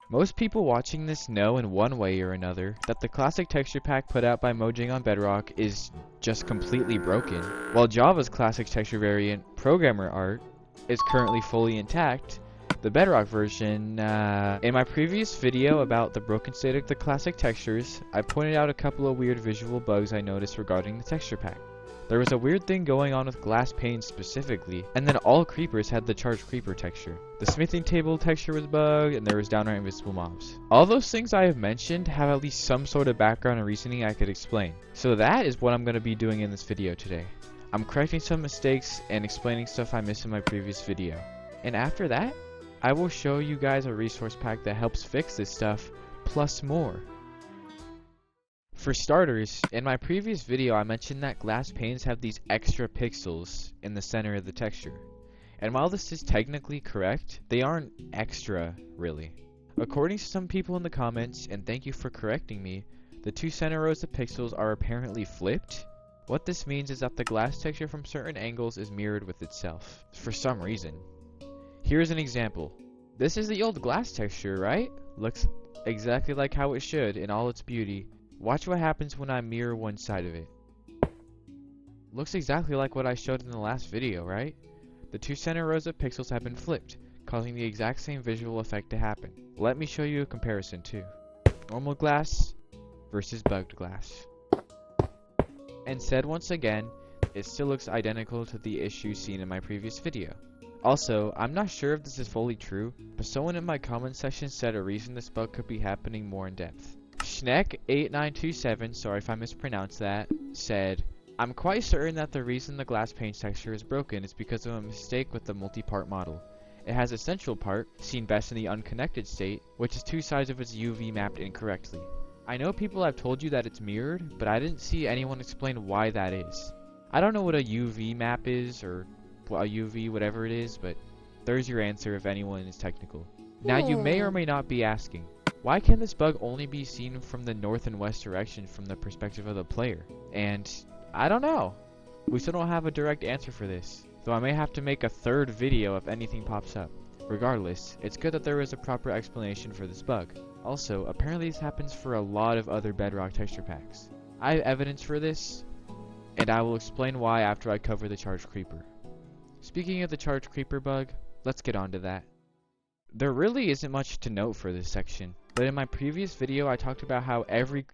Most people watching this know in one way or another that the classic texture pack put out by Mojang on Bedrock is just completely broken, while Java's classic texture variant, Programmer Art, is currently fully intact. The Bedrock version, in my previous video about the broken state of the classic textures, I pointed out a couple of weird visual bugs I noticed regarding the texture pack. There was a weird thing going on with glass panes specifically, and then all creepers had the charged creeper texture. The smithing table texture was bugged, and there was downright invisible mobs. All those things I have mentioned have at least some sort of background and reasoning I could explain. So that is what I'm going to be doing in this video today. I'm correcting some mistakes and explaining stuff I missed in my previous video. And after that, I will show you guys a resource pack that helps fix this stuff, plus more. For starters, in my previous video I mentioned that glass panes have these extra pixels in the center of the texture. And while this is technically correct, they aren't extra, really. According to some people in the comments, and thank you for correcting me, the two center rows of pixels are apparently flipped. What this means is that the glass texture from certain angles is mirrored with itself, for some reason. Here's an example. This is the old glass texture, right? Looks exactly like how it should in all its beauty. Watch what happens when I mirror one side of it. Looks exactly like what I showed in the last video, right? The two center rows of pixels have been flipped, causing the exact same visual effect to happen. Let me show you a comparison too. Normal glass versus bugged glass. And said once again, it still looks identical to the issue seen in my previous video. Also, I'm not sure if this is fully true, but someone in my comment section said a reason this bug could be happening more in depth. Schneck8927, sorry if I mispronounced that, said, I'm quite certain that the reason the glass pane texture is broken is because of a mistake with the multi-part model. It has a central part, seen best in the unconnected state, which is two sides of its UV mapped incorrectly. I know people have told you that it's mirrored, but I didn't see anyone explain why that is. I don't know what a UV map is, or a UV whatever it is, but there's your answer if anyone is technical. Now you may or may not be asking, why can this bug only be seen from the north and west direction from the perspective of the player? And I don't know. We still don't have a direct answer for this, though I may have to make a third video if anything pops up. Regardless, it's good that there is a proper explanation for this bug. Also, apparently this happens for a lot of other Bedrock texture packs. I have evidence for this, and I will explain why after I cover the charged creeper. Speaking of the charged creeper bug, let's get on to that. There really isn't much to note for this section, but in my previous video I talked about how every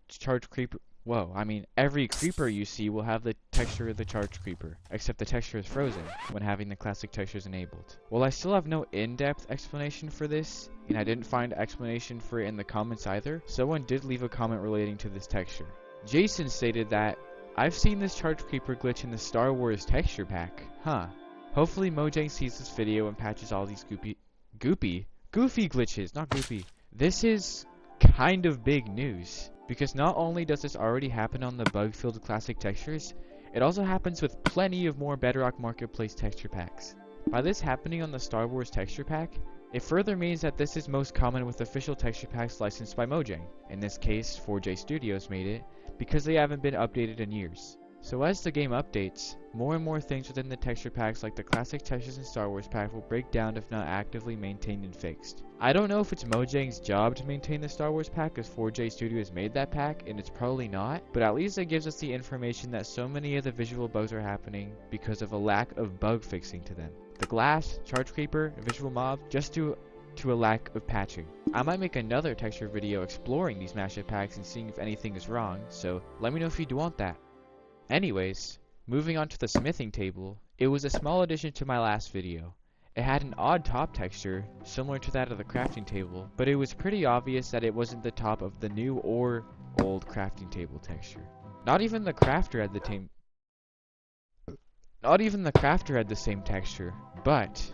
creeper you see will have the texture of the charged creeper, except the texture is frozen when having the classic textures enabled. While I still have no in-depth explanation for this, and I didn't find explanation for it in the comments either, someone did leave a comment relating to this texture. Jason stated that, I've seen this charged creeper glitch in the Star Wars texture pack. Huh. Hopefully Mojang sees this video and patches all these goofy glitches, not goofy. This is kind of big news, because not only does this already happen on the bug-filled classic textures, it also happens with plenty of more Bedrock Marketplace texture packs. By this happening on the Star Wars texture pack, it further means that this is most common with official texture packs licensed by Mojang. In this case, 4J Studios made it, because they haven't been updated in years. So as the game updates, more and more things within the texture packs like the classic textures in Star Wars pack will break down if not actively maintained and fixed. I don't know if it's Mojang's job to maintain the Star Wars pack as 4J Studios made that pack, and it's probably not, but at least it gives us the information that so many of the visual bugs are happening because of a lack of bug fixing to them. The glass, charge creeper, and visual mob just due to a lack of patching. I might make another texture video exploring these mashup packs and seeing if anything is wrong, so let me know if you'd want that. Anyways, moving on to the smithing table, it was a small addition to my last video. It had an odd top texture, similar to that of the crafting table, but it was pretty obvious that it wasn't the top of the new or old crafting table texture. Not even the crafter had the same texture, but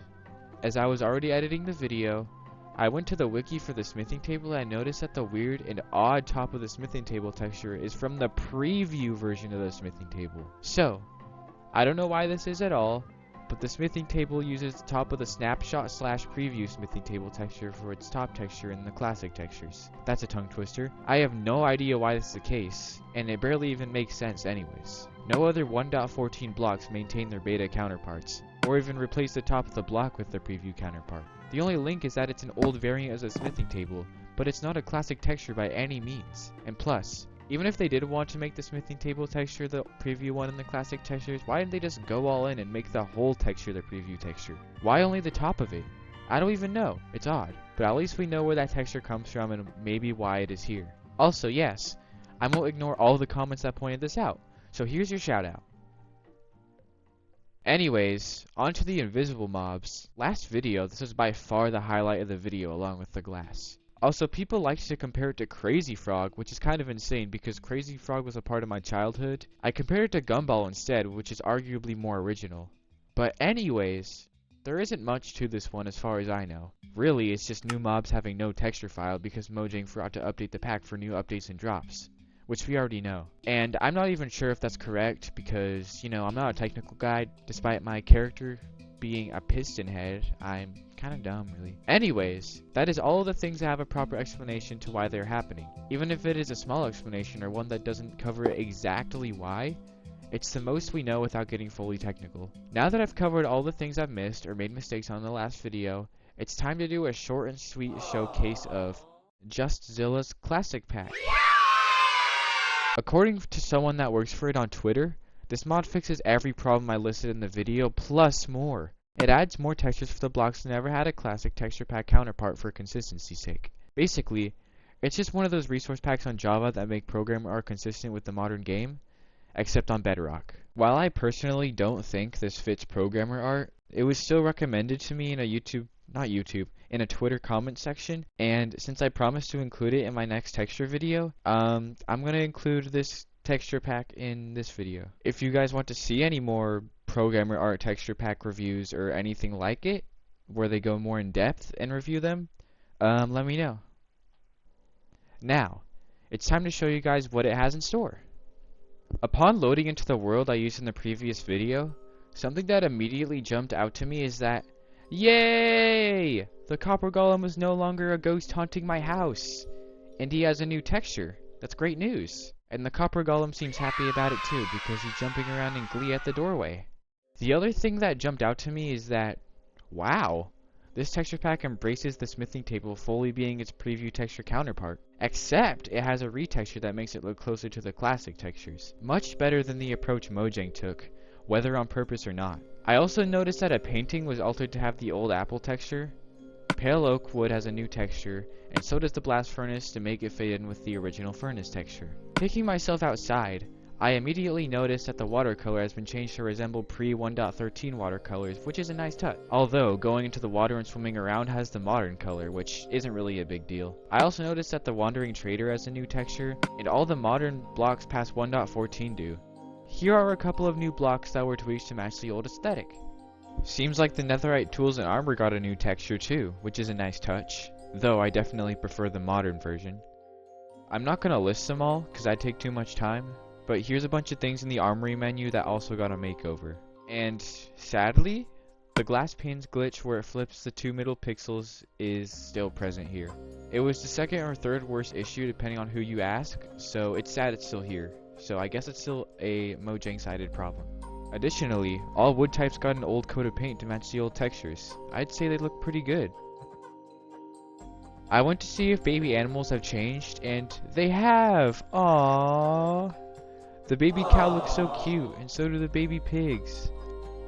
as I was already editing the video, I went to the wiki for the smithing table and I noticed that the weird and odd top of the smithing table texture is from the preview version of the smithing table. So, I don't know why this is at all, but the smithing table uses the top of the snapshot / preview smithing table texture for its top texture in the classic textures. That's a tongue twister. I have no idea why this is the case, and it barely even makes sense anyways. No other 1.14 blocks maintain their beta counterparts, or even replace the top of the block with their preview counterpart. The only link is that it's an old variant of the smithing table, but it's not a classic texture by any means. And plus, even if they did want to make the smithing table texture the preview one in the classic textures, why didn't they just go all in and make the whole texture the preview texture? Why only the top of it? I don't even know. It's odd. But at least we know where that texture comes from and maybe why it is here. Also, yes, I won't ignore all the comments that pointed this out. So here's your shout out. Anyways, onto the invisible mobs. Last video, this was by far the highlight of the video along with the glass. Also, people like to compare it to Crazy Frog, which is kind of insane because Crazy Frog was a part of my childhood. I compared it to Gumball instead, which is arguably more original. But anyways, there isn't much to this one as far as I know. Really, it's just new mobs having no texture file because Mojang forgot to update the pack for new updates and drops, which we already know. And I'm not even sure if that's correct because, you know, I'm not a technical guy. Despite my character being a piston head, I'm kind of dumb, really. Anyways, that is all of the things that have a proper explanation to why they're happening. Even if it is a small explanation or one that doesn't cover exactly why, it's the most we know without getting fully technical. Now that I've covered all the things I've missed or made mistakes on in the last video, it's time to do a short and sweet showcase of Just Zilla's Classic Pack. According to someone that works for it on Twitter, this mod fixes every problem I listed in the video, plus more. It adds more textures for the blocks than ever had a classic texture pack counterpart for consistency's sake. Basically, it's just one of those resource packs on Java that make programmer art consistent with the modern game, except on Bedrock. While I personally don't think this fits programmer art, it was still recommended to me in a Twitter comment section, and since I promised to include it in my next texture video, I'm gonna include this texture pack in this video. If you guys want to see any more programmer art texture pack reviews or anything like it, where they go more in depth and review them, let me know. Now, it's time to show you guys what it has in store. Upon loading into the world I used in the previous video, something that immediately jumped out to me is that, yay! The copper golem is no longer a ghost haunting my house, and he has a new texture. That's great news. And the copper golem seems happy about it too, because he's jumping around in glee at the doorway. The other thing that jumped out to me is that, wow, this texture pack embraces the smithing table fully being its preview texture counterpart, except it has a retexture that makes it look closer to the classic textures. Much better than the approach Mojang took, whether on purpose or not. I also noticed that a painting was altered to have the old apple texture. Pale oak wood has a new texture, and so does the blast furnace to make it fit in with the original furnace texture. Taking myself outside, I immediately noticed that the watercolor has been changed to resemble pre-1.13 watercolors, which is a nice touch. Although, going into the water and swimming around has the modern color, which isn't really a big deal. I also noticed that the Wandering Trader has a new texture, and all the modern blocks past 1.14 do. Here are a couple of new blocks that were tweaked to match the old aesthetic. Seems like the netherite tools and armor got a new texture too, which is a nice touch, though I definitely prefer the modern version. I'm not gonna list them all, cause I'd take too much time, but here's a bunch of things in the armory menu that also got a makeover. And sadly, the glass panes glitch where it flips the two middle pixels is still present here. It was the second or third worst issue depending on who you ask, so it's sad it's still here. So I guess it's still a Mojang-sided problem. Additionally, all wood types got an old coat of paint to match the old textures. I'd say they look pretty good. I went to see if baby animals have changed, and they have! Aww! The baby cow looks so cute, and so do the baby pigs.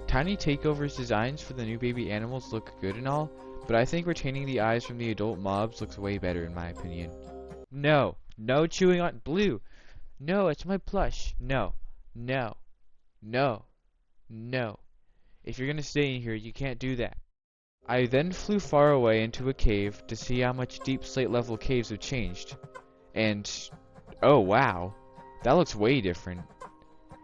Tiny Takeover's designs for the new baby animals look good and all, but I think retaining the eyes from the adult mobs looks way better in my opinion. No! No chewing on blue! No, it's my plush! No! No! No! No. If you're gonna stay in here, you can't do that. I then flew far away into a cave to see how much deep slate level caves have changed. And, oh wow, that looks way different.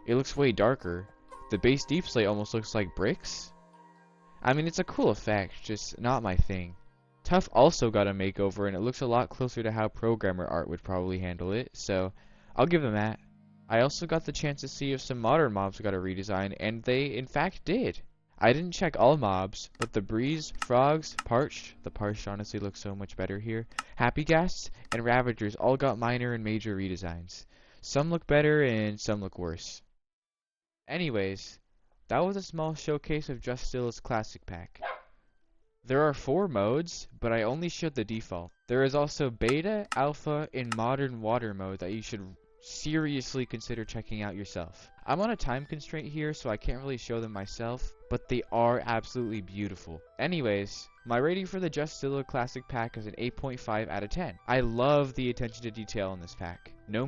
It looks way darker. The base deep slate almost looks like bricks. I mean, it's a cool effect, just not my thing. Tough also got a makeover and it looks a lot closer to how programmer art would probably handle it, so I'll give them that. I also got the chance to see if some modern mobs got a redesign, and they in fact did. I didn't check all mobs, but the Breeze, Frogs, Parched, the Parched honestly looks so much better here, Happy Ghasts, and Ravagers all got minor and major redesigns. Some look better and some look worse. Anyways, that was a small showcase of Just Zilla's Classic Pack. There are 4 modes, but I only showed the default. There is also beta, alpha, and modern water mode that you should seriously consider checking out yourself. I'm on a time constraint here, so I can't really show them myself, but they are absolutely beautiful. Anyways, my rating for the Just Zilla Classic Pack is an 8.5 out of 10. I love the attention to detail in this pack. No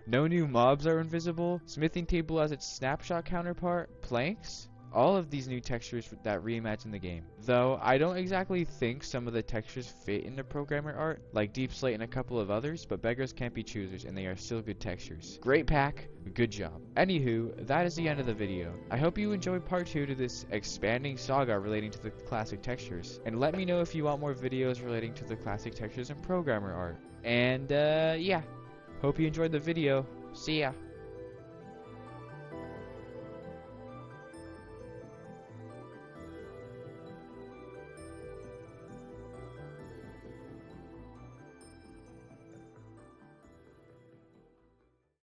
new mobs are invisible. Smithing table has its snapshot counterpart. Planks. All of these new textures that reimagine the game. Though, I don't exactly think some of the textures fit into programmer art, like Deep Slate and a couple of others, but beggars can't be choosers, and they are still good textures. Great pack, good job. Anywho, that is the end of the video. I hope you enjoyed part 2 to this expanding saga relating to the classic textures, and let me know if you want more videos relating to the classic textures and programmer art. And, yeah. Hope you enjoyed the video. See ya.